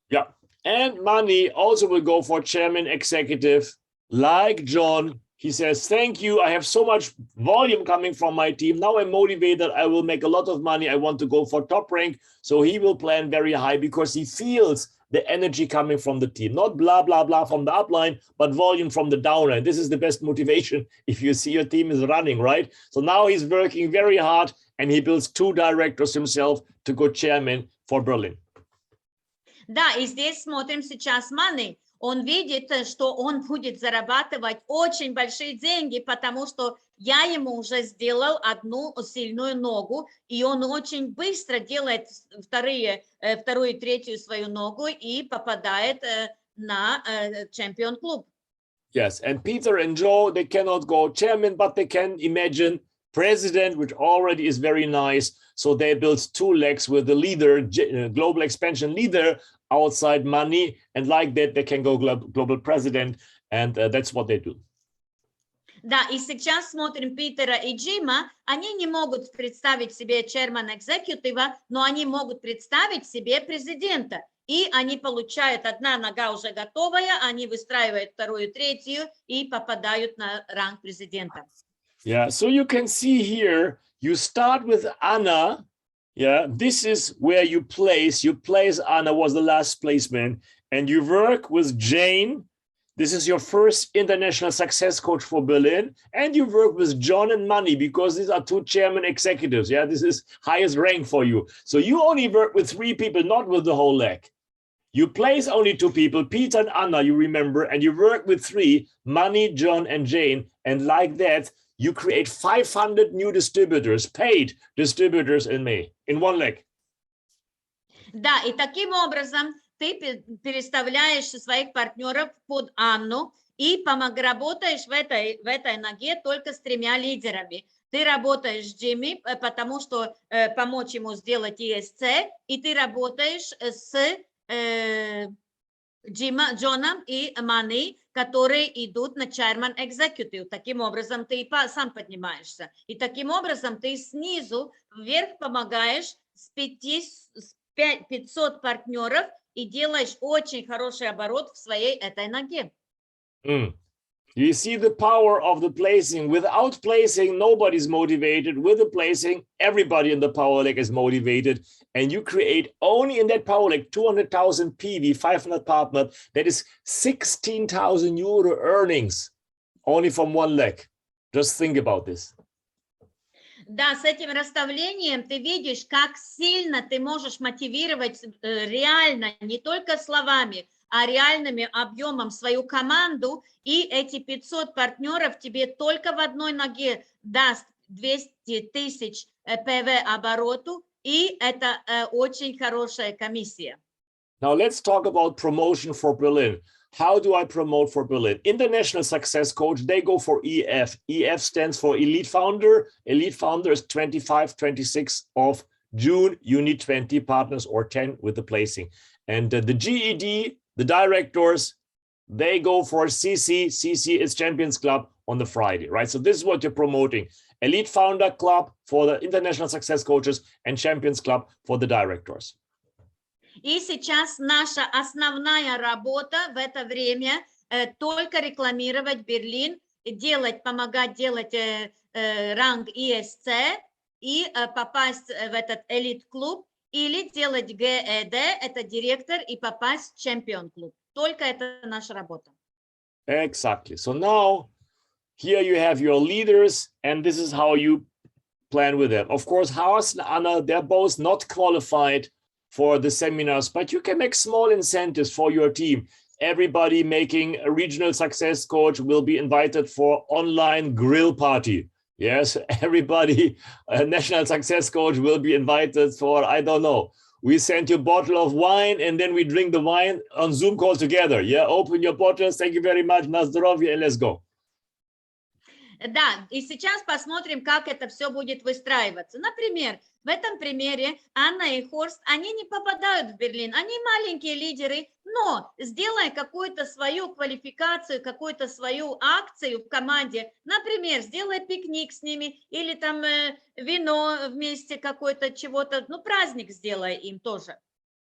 Yeah, and money also will go for chairman executive, like John. He says, thank you. I have so much volume coming from my team. Now I'm motivated. I will make a lot of money. I want to go for top rank. So he will plan very high because he feels the energy coming from the team, not blah, blah, blah from the upline, but volume from the downline. This is the best motivation if you see your team is running, right? So now he's working very hard and he builds 2 directors himself to go chairman for Berlin. Да, и здесь смотрим сейчас money. Он видит, что он будет зарабатывать очень большие деньги, потому что я ему уже сделал 1 сильную ногу, и он очень быстро делает вторую и третью свою ногу и попадает на Champion Club. Yes, and Peter and Joe, they cannot go chairman, but they can imagine president, which already is very nice. So they built 2 legs with the leader, global expansion leader, outside money, and like that they can go global president, and that's what they do. Да, и сейчас смотрим Питера и Джима, они не могут представить себе chairman executive, но они могут представить себе президента. И они получают, одна нога уже готовая, они выстраивают вторую, третью и попадают на ранг президента. Yeah, so you can see here, you start with Anna. Yeah, this is where you place. You place Anna was the last placement, and you work with Jane. This is your first international success coach for Berlin, and you work with John and Money because these are 2 chairman executives. Yeah, this is highest rank for you. So you only work with 3 people, not with the whole leg. You place only 2 people, Peter and Anna, you remember, and you work with 3, Money, John, and Jane, and like that, you create 500 new distributors, paid distributors in May, in 1 leg. Да, и таким образом ты переставляешь своих партнеров под Анну и работаешь в этой ноге только с 3 лидерами. Ты работаешь с Джимми, потому что помочь ему сделать ESC, и ты работаешь с Джоном и Мани, которые идут на Chairman Executive. Таким образом, ты сам поднимаешься. И таким образом, ты снизу вверх помогаешь с 500 партнеров и делаешь очень хороший оборот в своей этой ноге. You see the power of the placing. Without placing, nobody's motivated. With the placing, everybody in the power leg is motivated. And you create only in that power leg 200,000 PV, 500 partner. That is 16,000 euro earnings only from 1 leg. Just think about this. Да, с этим расставлением ты видишь, как сильно ты можешь мотивировать реально, не только словами, а реальным объемом свою команду, и эти 500 партнеров тебе только в одной ноге даст 200 тысяч ПВ обороту, и это очень хорошая комиссия. Now let's talk about promotion for Berlin. How do I promote for Berlin? International Success Coach, they go for EF. EF stands for Elite Founder. Elite Founder is 25, 26 of June. You need 20 partners or 10 with the placing. And the GED, the directors, they go for CC. CC is Champions Club on the Friday, right? So this is what you're promoting. Elite Founder Club for the International Success Coaches and Champions Club for the directors. И сейчас наша основная работа в это время только рекламировать Берлин, помогать делать ранг ESC и попасть в этот элит-клуб, или делать GED, это директор, и попасть в чемпион-клуб. Только это наша работа. Exactly. So now here you have your leaders, and this is how you plan with them. Of course, Horst and Anna, they're both not qualified for the seminars, but you can make small incentives for your team. Everybody making a regional success coach will be invited for online grill party. Yes, everybody, a national success coach will be invited for, I don't know, we send you a bottle of wine and then we drink the wine on Zoom call together. Yeah, open your bottles. Thank you very much. На здоровье, and let's go. Да, и сейчас посмотрим, как это все будет выстраиваться. Например, в этом примере Анна и Хорст, они не попадают в Берлин, они маленькие лидеры, но сделай какую-то свою квалификацию, какую-то свою акцию в команде, например, сделай пикник с ними, или там вино вместе какой-то, чего-то, ну, праздник сделай им тоже.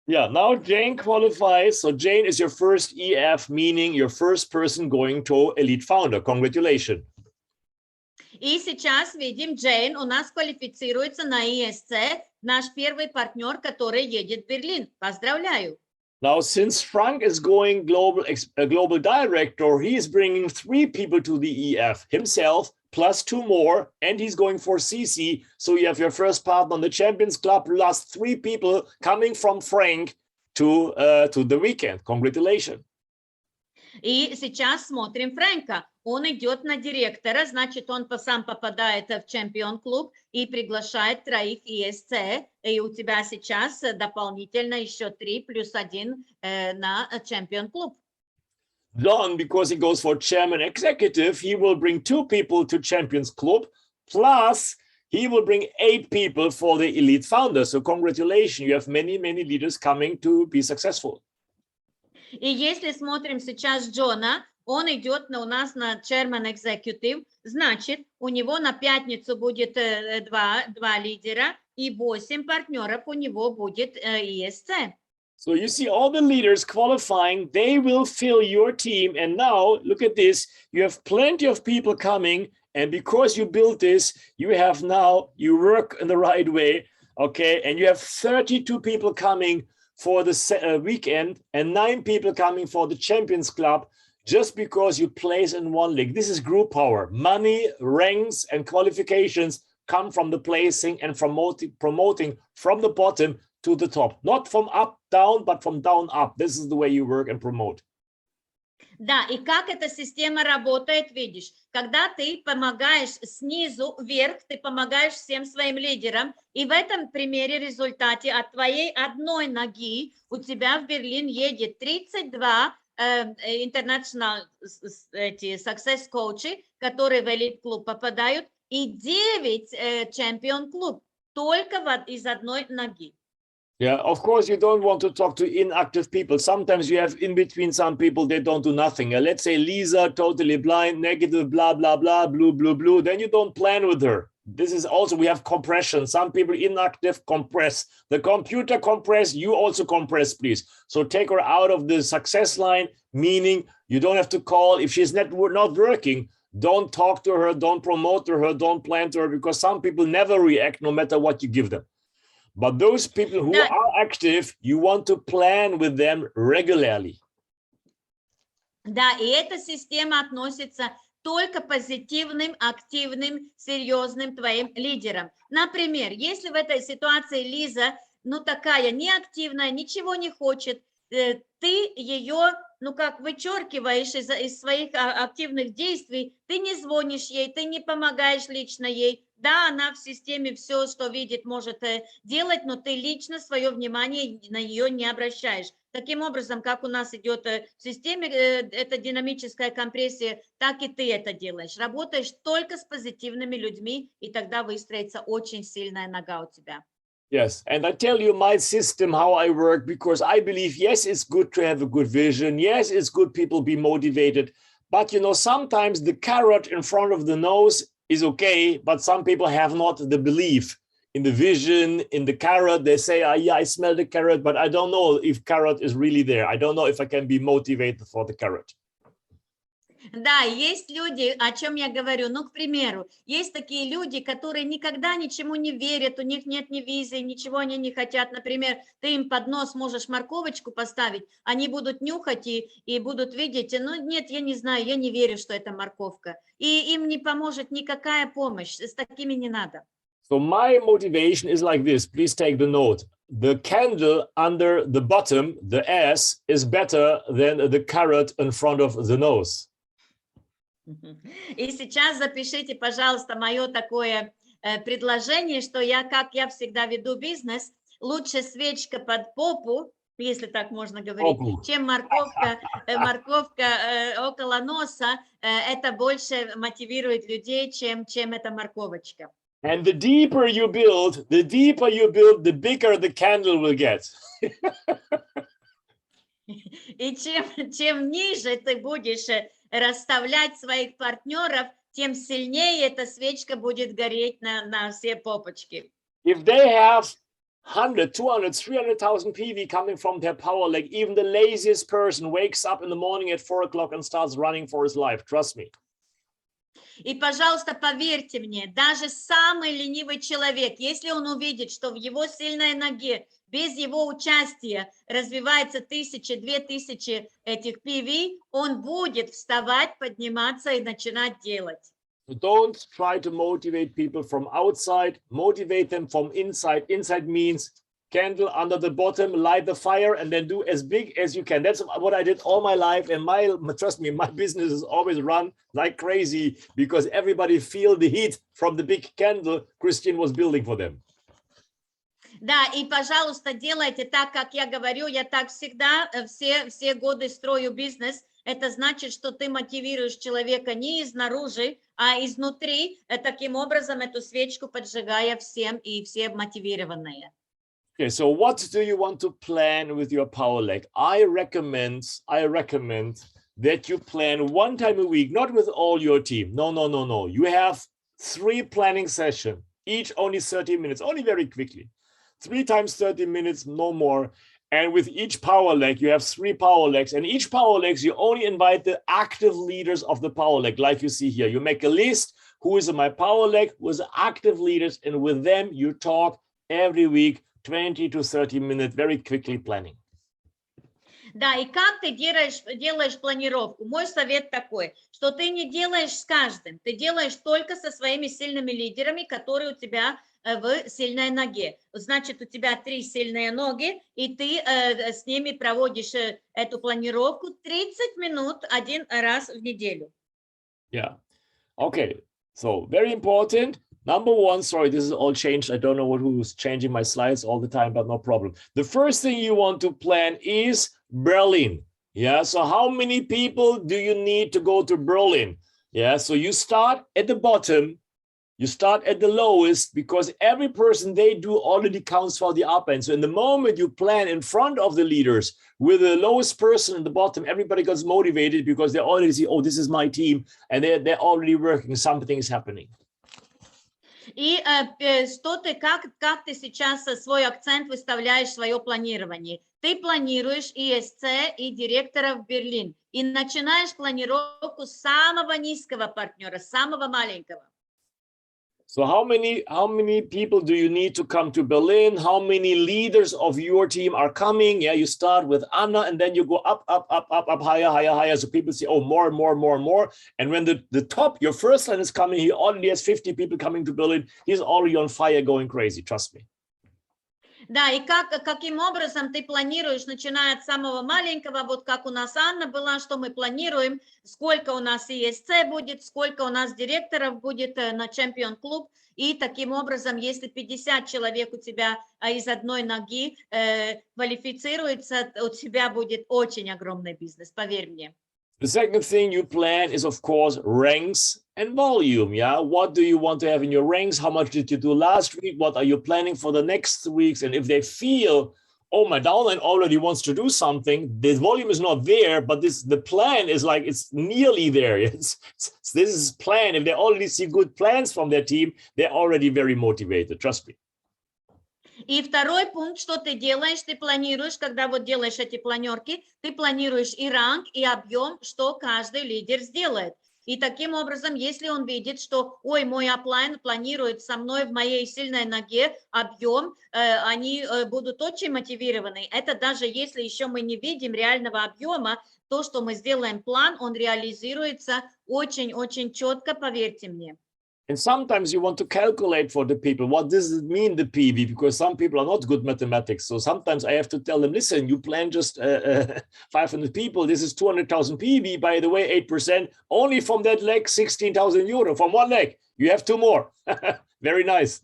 Yeah, now Jane qualifies. So Jane is your first EF, meaning your first person going to Elite Founder. Congratulations. И сейчас видим, Джейн у нас квалифицируется на ESC, наш первый партнер, который едет в Берлин. Поздравляю. Now, since Frank is going global director, he is bringing 3 people to the EF, himself, plus 2 more, and he's going for CC. So you have your first partner on the Champions Club, plus 3 people coming from Frank to the weekend. Congratulations. И сейчас смотрим Фрэнка. Он идет на директора, значит, он сам попадает в чемпион-клуб и приглашает 3 ESC. И у тебя сейчас дополнительно еще 3 плюс 1 на чемпион-клуб. John, because he goes for chairman executive, he will bring 2 people to Champions Club, Plus, he will bring 8 people for the elite founder. So congratulations, you have many, many leaders coming to be successful. И если смотрим сейчас Джона, он идет у нас на Chairman Executive, значит, у него на пятницу будет 2 лидера и 8 партнеров у него будет ESC. So you see all the leaders qualifying, they will fill your team. And now look at this, you have plenty of people coming. And because you built this, you have now, you work in the right way, okay? And you have 32 people coming for the weekend and 9 people coming for the Champions Club just because you place in one league. This is group power. Money, ranks, and qualifications come from the placing and promoting from the bottom to the top. Not from up, down, but from down, up. This is the way you work and promote. Да, и как эта система работает, видишь, когда ты помогаешь снизу вверх, ты помогаешь всем своим лидерам, и в этом примере результате от твоей одной ноги у тебя в Берлин едет 32 international success coaches, которые в элит-клуб попадают, и 9 чемпион-клуб только из одной ноги. Yeah, of course, you don't want to talk to inactive people. Sometimes you have in between some people, they don't do nothing. Let's say Lisa, totally blind, negative, blah, blah, blah, blue, blue, blue. Then you don't plan with her. This is also, we have compression. Some people inactive compress. The computer compress, you also compress, please. So take her out of the success line, meaning you don't have to call. If she's not working, don't talk to her, don't promote to her, don't plan to her, because some people never react no matter what you give them. But those people who are active, you want to plan with them regularly. Да, и эта система относится только позитивным, активным, серьезным твоим лидерам. Например, если в этой ситуации Лиза, ну такая неактивная, ничего не хочет, ты ее, ну как вычеркиваешь из своих активных действий, ты не звонишь ей, ты не помогаешь лично ей. Да, она в системе все, что видит, может делать, но ты лично свое внимание на нее не обращаешь. Таким образом, как у нас идет в системе эта динамическая компрессия, так и ты это делаешь. Работаешь только с позитивными людьми, и тогда выстроится очень сильная нога у тебя. Yes, and I tell you my system, how I work, because I believe, yes, it's good to have a good vision. Yes, it's good people be motivated. But, you know, sometimes the carrot in front of the nose is okay, but some people have not the belief in the vision, in the carrot. They say, yeah, I smell the carrot, but I don't know if carrot is really there. I don't know if I can be motivated for the carrot. Да, есть люди, о чем я говорю, ну, к примеру, есть такие люди, которые никогда ничему не верят, у них нет ни визии, ничего они не хотят. Например, ты им под нос можешь морковочку поставить, они будут нюхать и будут видеть, ну, нет, я не знаю, я не верю, что это морковка. И им не поможет никакая помощь, с такими не надо. So my motivation is like this, please take the note. The candle under the bottom, the S, is better than the carrot in front of the nose. И сейчас запишите, пожалуйста, мое такое предложение, что как я всегда веду бизнес, лучше свечка под попу, если так можно говорить, чем морковка около носа. Это больше мотивирует людей, чем эта морковочка. And the deeper you build, the bigger the candle will get. И чем ниже ты будешь расставлять своих партнеров, тем сильнее эта свечка будет гореть на все попочки. If they have 100, 200, 300,000 PV coming from their power, like even the laziest person wakes up in the morning at 4 o'clock and starts running for his life, trust me. И, пожалуйста, поверьте мне, даже самый ленивый человек, если он увидит, что в его сильной ноге без его участия развивается 1000-2000 этих PV, он будет вставать, подниматься и начинать делать. Don't try to motivate people from outside, motivate them from inside. Inside means candle under the bottom, light the fire, and then do as big as you can. That's what I did all my life. And trust me, my business is always run like crazy because everybody feel the heat from the big candle Christian was building for them. Да, и, пожалуйста, делайте так, как я говорю. Я так всегда все годы строю бизнес. Это значит, что ты мотивируешь человека не изнаружи, а изнутри, таким образом эту свечку поджигая всем, и все мотивированные. Okay, so what do you want to plan with your power leg? I recommend that you plan one time a week, not with all your team. No. You have 3 planning sessions, each only 30 minutes, only very quickly. 3 times 30 minutes, no more. And with each power leg, you have 3 power legs. And each power legs, you only invite the active leaders of the power leg, like you see here. You make a list, who is in my power leg, who is active leaders, and with them you talk every week, 20 to 30 minutes, very quickly planning. Да, и как ты делаешь планировку? Мой совет такой, что ты не делаешь с каждым, ты делаешь только со своими сильными лидерами, которые у тебя в сильной ноге. Значит, у тебя 3 сильные ноги, и ты с ними проводишь эту планировку 30 минут один раз в неделю. Yeah. Okay. So very important. Number 1, sorry, this is all changed. I don't know who's changing my slides all the time, but no problem. The first thing you want to plan is Berlin. Yeah. So how many people do you need to go to Berlin? Yeah. So you start at the bottom. You start at the lowest, because every person they do already counts for the up end. So in the moment you plan in front of the leaders with the lowest person at the bottom, everybody gets motivated because they already see, oh, this is my team, and they're already working, something is happening. И что ты, как ты сейчас свой акцент выставляешь в свое планирование? Ты планируешь ESC и директора в Берлин, и начинаешь планировку с самого низкого партнера, самого маленького. So how many people do you need to come to Berlin? How many leaders of your team are coming? Yeah, you start with Anna, and then you go up, higher. So people say, oh, more. And when the top, your first line is coming, he already has 50 people coming to Berlin. He's already on fire, going crazy. Trust me. Да, и каким образом ты планируешь, начиная от самого маленького, вот как у нас Анна была, что мы планируем, сколько у нас ESC будет, сколько у нас директоров будет на чемпион-клуб, и таким образом, если 50 человек у тебя из одной ноги квалифицируется, у тебя будет очень огромный бизнес, поверь мне. The second thing you plan is, of course, ranks and volume. Yeah, what do you want to have in your ranks? How much did you do last week? What are you planning for the next weeks? And if they feel, oh, my downline already wants to do something, the volume is not there, but the plan is like it's nearly there. This is plan. If they already see good plans from their team, they're already very motivated. Trust me. И второй пункт, что ты делаешь, ты планируешь, когда вот делаешь эти планерки, ты планируешь и ранг, и объем, что каждый лидер сделает. И таким образом, если он видит, что, ой, мой аплайн планирует со мной в моей сильной ноге объем, они будут очень мотивированы. Это даже если еще мы не видим реального объема, то, что мы сделаем план, он реализуется очень-очень четко, поверьте мне. And sometimes you want to calculate for the people, what does it mean, the PV, because some people are not good mathematics. So sometimes I have to tell them, listen, you plan just 500 people. This is 200,000 PV, by the way, 8%, only from that leg, 16,000 euro from one leg. You have 2 more. Very nice.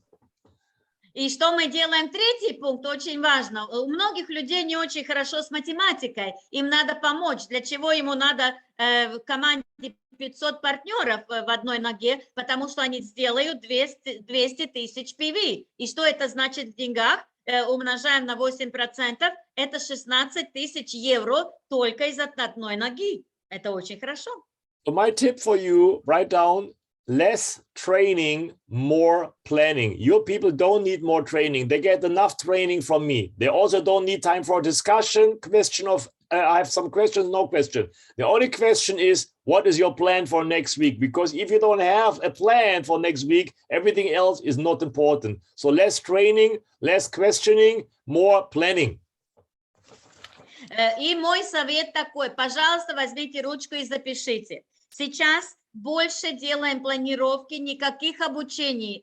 И что мы делаем? Третий пункт очень важно. У многих людей не очень хорошо с математикой. Им надо помочь. Для чего ему надо в команде 500 партнеров в одной ноге? Потому что они сделают 200 тысяч PV. И что это значит в деньгах? Умножаем на 8%. Это 16 тысяч евро только из одной ноги. Это очень хорошо. So my tip for you, write down, less training, more planning. Your people don't need more training. They get enough training from me. They also don't need time for a discussion, question of, I have some questions, no question. The only question is, what is your plan for next week? Because if you don't have a plan for next week, everything else is not important. So less training, less questioning, more planning. И мой совет такой, пожалуйста, возьмите ручку и запишите. Сейчас больше делаем планировки, никаких обучений,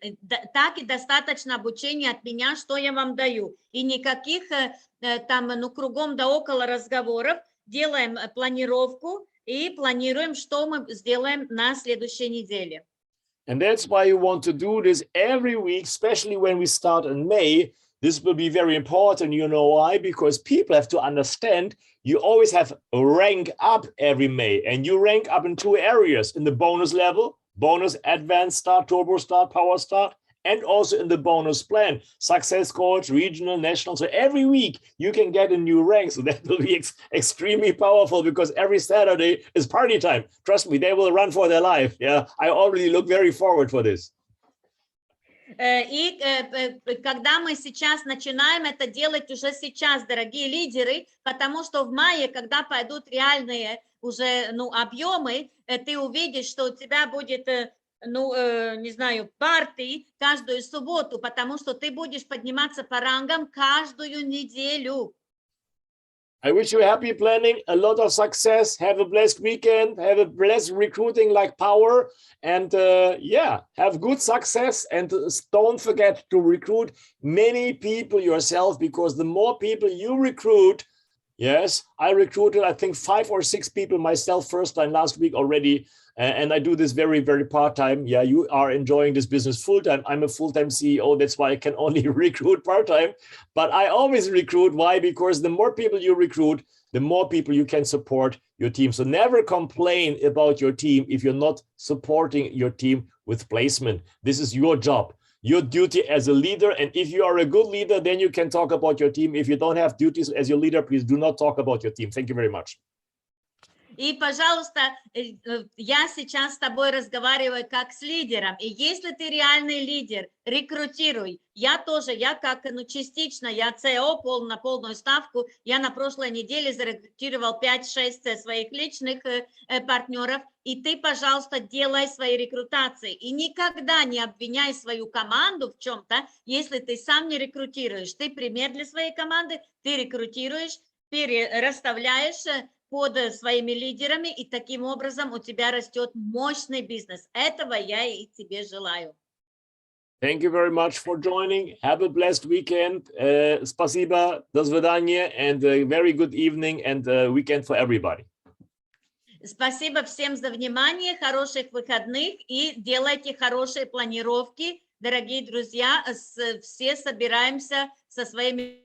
так и достаточно обучения от меня, что я вам даю. И никаких там, кругом да около разговоров. Делаем планировку и планируем, что мы сделаем на следующей неделе. And that's why you want to do this every week, especially when we start in May, This will be very important. You know why? Because people have to understand you always have a rank up every May, and you rank up in 2 areas: in the bonus level, bonus, advanced start, turbo start, power start, and also in the bonus plan, success coach, regional, national. So every week you can get a new rank. So that will be extremely powerful, because every Saturday is party time. Trust me, they will run for their life. Yeah, I already look very forward for this. И когда мы сейчас начинаем это делать уже сейчас, дорогие лидеры, потому что в мае, когда пойдут реальные уже, объемы, ты увидишь, что у тебя будет, не знаю, партии каждую субботу, потому что ты будешь подниматься по рангам каждую неделю. I wish you happy planning, a lot of success. Have a blessed weekend. Have a blessed recruiting like power. And yeah, have good success. And don't forget to recruit many people yourself, because the more people you recruit, yes, I recruited, I think 5 or 6 people myself first time last week already. And I do this very, very part-time. Yeah, you are enjoying this business full-time. I'm a full-time CEO. That's why I can only recruit part-time. But I always recruit. Why? Because the more people you recruit, the more people you can support your team. So never complain about your team if you're not supporting your team with placement. This is your job, your duty as a leader. And if you are a good leader, then you can talk about your team. If you don't have duties as your leader, please do not talk about your team. Thank you very much. И, пожалуйста, я сейчас с тобой разговариваю как с лидером. И если ты реальный лидер, рекрутируй. Я тоже, я как, частично, я СО на полную ставку. Я на прошлой неделе зарекрутировал 5-6 своих личных партнеров. И ты, пожалуйста, делай свои рекрутации. И никогда не обвиняй свою команду в чем-то, если ты сам не рекрутируешь. Ты пример для своей команды, ты рекрутируешь, расставляешь под своими лидерами, и таким образом у тебя растет мощный бизнес. Этого я и тебе желаю. Thank you very much for joining. Have a blessed weekend. Спасибо, до свидания, and a very good evening and weekend for everybody. Спасибо всем за внимание, хороших выходных, и делайте хорошие планировки, дорогие друзья. Все собираемся со своими